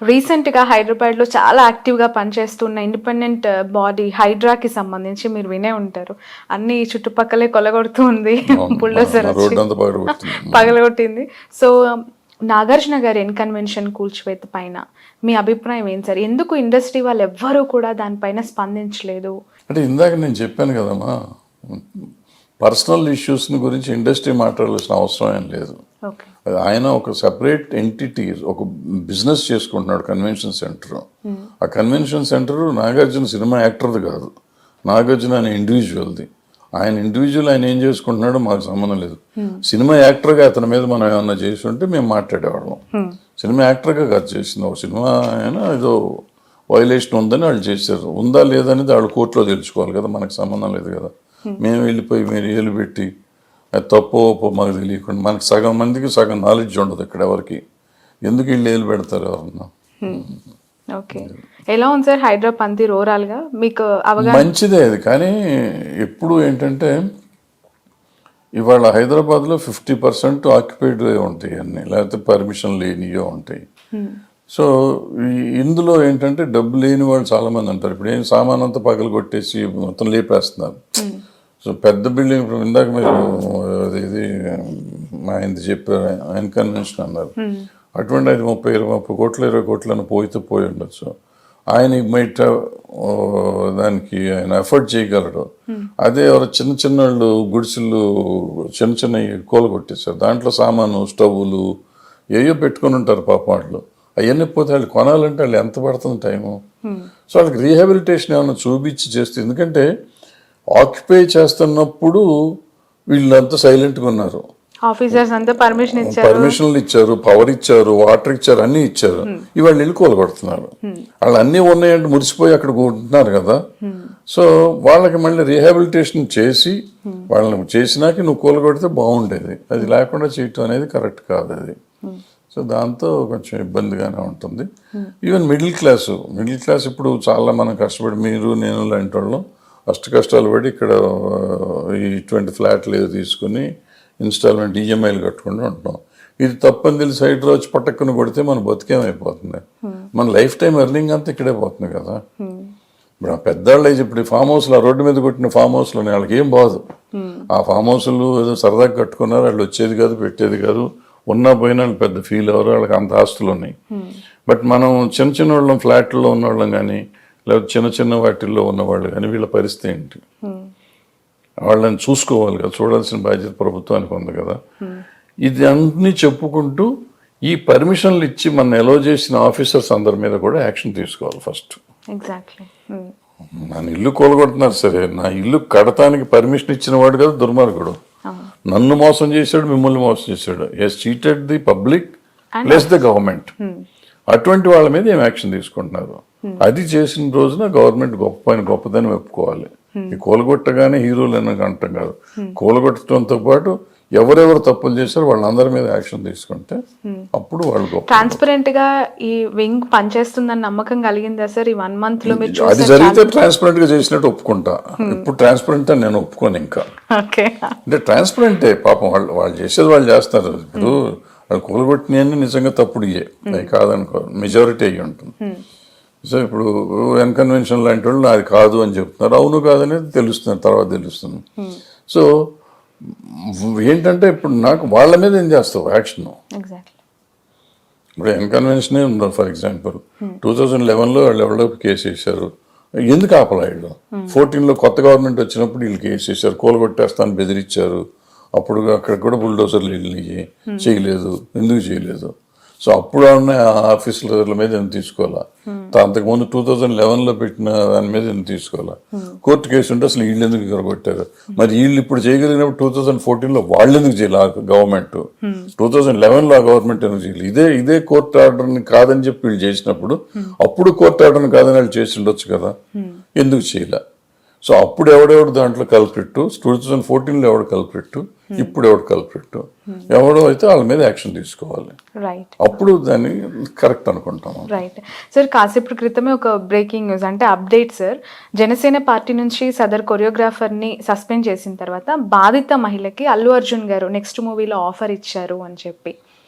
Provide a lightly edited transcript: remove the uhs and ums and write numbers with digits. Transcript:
రీసెంట్‌గా హైదరాబాద్‌లో చాలా యాక్టివ్‌గా పనిచేస్తున్న ఇండిపెండెంట్ బాడీ హైడ్రాకి సంబంధించి మీరు వినే ఉంటారు. అన్నీ చుట్టుపక్కలే కొల్లగొడుతూ ఉంది. బుల్డోజర్ వచ్చి రోడ్డంతా పగలగొట్టింది. పగలగొట్టింది. సో, నాగార్జున గారి ఇన్కన్వెన్షన్ కూల్చివేత పైన మీ అభిప్రాయం ఏంటి సార్? ఎందుకు ఇండస్ట్రీ వాళ్ళు ఎవ్వరూ కూడా దానిపైన స్పందించలేదు? అంటే ఇందాక నేను చెప్పాను కదమ్మా, పర్సనల్ ఇష్యూస్ని గురించి ఇండస్ట్రీ మాట్లాడాల్సిన అవసరం ఏం లేదు. ఓకే. ఆయన ఒక సెపరేట్ ఎంటిటీ, ఒక బిజినెస్ చేసుకుంటున్నాడు కన్వెన్షన్ సెంటర్. ఆ కన్వెన్షన్ సెంటర్ నాగార్జున సినిమా యాక్టర్ది కాదు, నాగార్జున అనే ఇండివిజువల్ది. ఆయన ఇండివిజువల్ ఆయన ఏం చేసుకుంటున్నాడో మాకు సంబంధం లేదు. సినిమా యాక్టర్గా అతని మీద మనం ఏమన్నా చేసి ఉంటే మేము మాట్లాడేవాళ్ళం. సినిమా యాక్టర్గా కాదు చేసింది, ఒక సినిమా అయినా ఏదో వైలేషన్ ఉందని వాళ్ళు చేశారు. ఉందా లేదనేది వాళ్ళు కోర్టులో తెలుసుకోవాలి కదా, మనకు సంబంధం లేదు కదా. మేము వెళ్ళిపోయి మీరు ఏలు పెట్టి అది తప్పో ఒప్పో మాకు తెలియకుండా, మనకి సగం మందికి సగం నాలెడ్జ్ ఉండదు ఇక్కడ ఎవరికి, ఎందుకు వీళ్ళు ఏలు పెడతారు ఎవరన్నా. ఓకే. ఎలా ఉంది సార్ హైదరాబాద్ పందిర్ ఓవరాల్గా మీకు అవగాహన? మంచిదే అది, కానీ ఎప్పుడు ఏంటంటే ఇవాళ హైదరాబాద్లో 50% ఆక్యుపైడ్ ఉంటాయి అన్నీ, లేకపోతే పర్మిషన్ లేనియో ఉంటాయి. సో ఇందులో ఏంటంటే డబ్బు లేని వాళ్ళు చాలామంది ఉంటారు. ఇప్పుడు ఏం సామాన్ అంతా పగలు కొట్టేసి మొత్తం లేపేస్తున్నారు. సో పెద్ద బిల్డింగ్, ఇప్పుడు ఇందాక మీరు ఇది మా ఆయనది చెప్పారు, ఆయన కన్వెన్షన్ అన్నారు, అటువంటి అది 30 కోట్లు 20 కోట్లను పోయితే పోయి ఉండొచ్చు. ఆయన బయట దానికి ఆయన ఎఫర్ట్ చేయగలడు. అదే ఎవరు చిన్న చిన్న వాళ్ళు గుడిసెలు చిన్న చిన్న కూల కొట్టేశారు, దాంట్లో సామాను స్టవ్లు ఏయో పెట్టుకుని ఉంటారు పాప వాళ్ళు. అవన్నీ పోతే వాళ్ళు కొనాలంటే వాళ్ళు ఎంత పడుతుంది టైము. సో వాళ్ళకి రీహాబిలిటేషన్ ఏమైనా చూపించి చేస్తుంది. ఎందుకంటే ఆక్యుపై చేస్తున్నప్పుడు వీళ్ళంతా సైలెంట్గా ఉన్నారు. ఆఫీసర్స్ అంతా పర్మిషన్లు ఇచ్చారు, పవర్ ఇచ్చారు, వాటర్ ఇచ్చారు, అన్నీ ఇచ్చారు. ఇవాళ వెళ్ళి కూలగొడుతున్నారు. వాళ్ళు అన్నీ ఉన్నాయంటే మురిసిపోయి అక్కడ ఉంటున్నారు కదా. సో వాళ్ళకి మళ్ళీ రీహాబిలిటేషన్ చేసి వాళ్ళని చేసినాక నువ్వు కూలగొడితే బాగుండేది. అది లేకుండా చేయటం అనేది కరెక్ట్ కాదు అది. సో దాంతో కొంచెం ఇబ్బందిగానే ఉంటుంది. ఈవెన్ మిడిల్ క్లాస్ ఇప్పుడు చాలా మనం కష్టపడి, మీరు నేను లాంటి వాళ్ళం కష్టాలు పడి ఇక్కడ ఇటువంటి ఫ్లాట్లు ఏదో తీసుకుని ఇన్స్టాల్మెంట్ ఈఎంఐలు కట్టుకుంటూ ఉంటున్నాం. ఇది తప్పని తెలిసి హైడ్రా వచ్చి పట్టక్కుని కొడితే మన బతికేమైపోతుంది, మన లైఫ్ టైం ఎర్నింగ్ అంతా ఇక్కడే పోతుంది కదా. ఇప్పుడు ఆ పెద్దవాళ్ళు అయితే ఇప్పుడు ఫామ్ హౌస్లో, ఆ రోడ్డు మీద కొట్టిన ఫామ్ హౌస్లో వాళ్ళకి ఏం బాదు. ఆ ఫామ్ హౌస్లు ఏదో సరదాగా కట్టుకున్నారు, వాళ్ళు వచ్చేది కాదు పెట్టేది కాదు, ఉన్నా పోయినా వాళ్ళు పెద్ద ఫీల్ అవ్వరు, వాళ్ళకి అంత ఆస్తులు ఉన్నాయి. బట్ మనం చిన్న వాళ్ళం ఫ్లాట్లో ఉన్నవాళ్ళం కానీ, లేకపోతే చిన్న వాటిల్లో ఉన్నవాళ్ళు కానీ వీళ్ళ పరిస్థితి ఏంటి? వాళ్ళని చూసుకోవాలి కదా, చూడాల్సిన బాధ్యత ప్రభుత్వానికి ఉంది కదా. ఇది అన్నీ చెప్పుకుంటూ ఈ పర్మిషన్లు ఇచ్చి మన ఎలో చేసిన ఆఫీసర్స్ అందరి మీద కూడా యాక్షన్ తీసుకోవాలి ఫస్ట్. ఎగ్జాక్ట్లీ. నా ఇల్లు కూలగొడుతున్నారు సరే, నా ఇల్లు కడటానికి పర్మిషన్ ఇచ్చిన వాడు కదా దుర్మార్గుడు. నన్ను మోసం చేశాడు, మిమ్మల్ని మోసం చేశాడు. He's cheated the public plus the government. అటువంటి వాళ్ళ మీద ఏం యాక్షన్ తీసుకుంటున్నారు? అది చేసిన రోజున గవర్నమెంట్ గొప్పదని ఒప్పుకోవాలి. ఈ కూలగొట్టగానే హీరోలు అంటాం కాదు, కూలగొట్టడంతో పాటు ఎవరెవరు తప్పులు చేశారో వాళ్ళందరి మీద యాక్షన్ తీసుకుంటే అప్పుడు వాళ్ళు గొప్ప. ట్రాన్స్పరెంట్ గా ఈ వింగ్ పనిచేస్తుందని నమ్మకం కలిగిందా సార్ ఈ 1 month లో? అది జరిగితే ట్రాన్స్పరెంట్ గా చేసినట్టు ఒప్పుకుంటా. ఇప్పుడు ట్రాన్స్పరెంట్ అని నేను ఒప్పుకోను ఇంకా. అంటే ట్రాన్స్పరెంటే, పాపం వాళ్ళు చేసేది వాళ్ళు చేస్తారు. ఇప్పుడు వాళ్ళు కూలగొట్టిన నిజంగా తప్పుడు అవి కాదనుకో, మెజారిటీ అయ్యి ఉంటుంది. సో ఇప్పుడు ఎన్కన్వెన్షన్ లాంటి వాళ్ళు అది కాదు అని చెప్తున్నారు, అవును కాదనేది తెలుస్తున్నారు, తర్వాత తెలుస్తుంది. సో ఏంటంటే ఇప్పుడు నాకు వాళ్ళ మీద ఏం చేస్తావు యాక్షన్? ఇప్పుడు ఎన్కన్వెన్షనే ఉంది. ఫర్ ఎగ్జాంపుల్ 2011లో వాళ్ళు ఎవరో కేసు వేశారు, ఎందుకు ఆపలా వీళ్ళు? 14లో కొత్త గవర్నమెంట్ వచ్చినప్పుడు వీళ్ళు కేసు వేశారు, కూలగొట్టేస్తాను బెదిరించారు. అప్పుడు అక్కడ కూడా బుల్డోజర్లు వెళ్ళి చేయలేదు, ఎందుకు చేయలేదు? సో అప్పుడు ఉన్న ఆఫీసర్ల మీద ఏం తీసుకోవాలా? అంతకుముందు 2011లో పెట్టిన దాని మీద ఏం తీసుకోవాలా? కోర్టు కేసు ఉంటే అసలు వీళ్ళు ఎందుకు ఎగరగొట్టారు? మరి వీళ్ళు ఇప్పుడు చేయగలిగినప్పుడు 2014లో వాళ్ళు ఎందుకు చేయాలి? గవర్నమెంట్ 2011లో ఆ గవర్నమెంట్ ఎందుకు చేయలేదు? ఇదే కోర్టు ఆర్డర్ని కాదని చెప్పి వీళ్ళు చేసినప్పుడు, అప్పుడు కోర్టు ఆర్డర్ని కాదని వాళ్ళు చేసి ఉండొచ్చు కదా, ఎందుకు చేయలే? సో అప్పుడు ఎవడెవడు దాంట్లో కల్ప్రిట్టు, 2014లో ఎవడు కల్ప్రిట్టు, ఇప్పుడు ఎవడు కల్ప్రిట్టు, ఎవడో అయితే వాళ్ళ మీద యాక్షన్ తీసుకోవాలి. రైట్, అప్పుడు దాన్ని కరెక్ట్ అనుకుంటాము. రైట్ సార్, కాసేపటి క్రితమే ఒక బ్రేకింగ్ న్యూస్, అంటే అప్డేట్ సార్. జనసేన పార్టీ నుంచి సదర్ కొరియోగ్రాఫర్ని సస్పెండ్ చేసిన తర్వాత బాధిత మహిళకి అల్లు అర్జున్ గారు నెక్స్ట్ మూవీలో ఆఫర్ ఇచ్చారు అని చెప్పి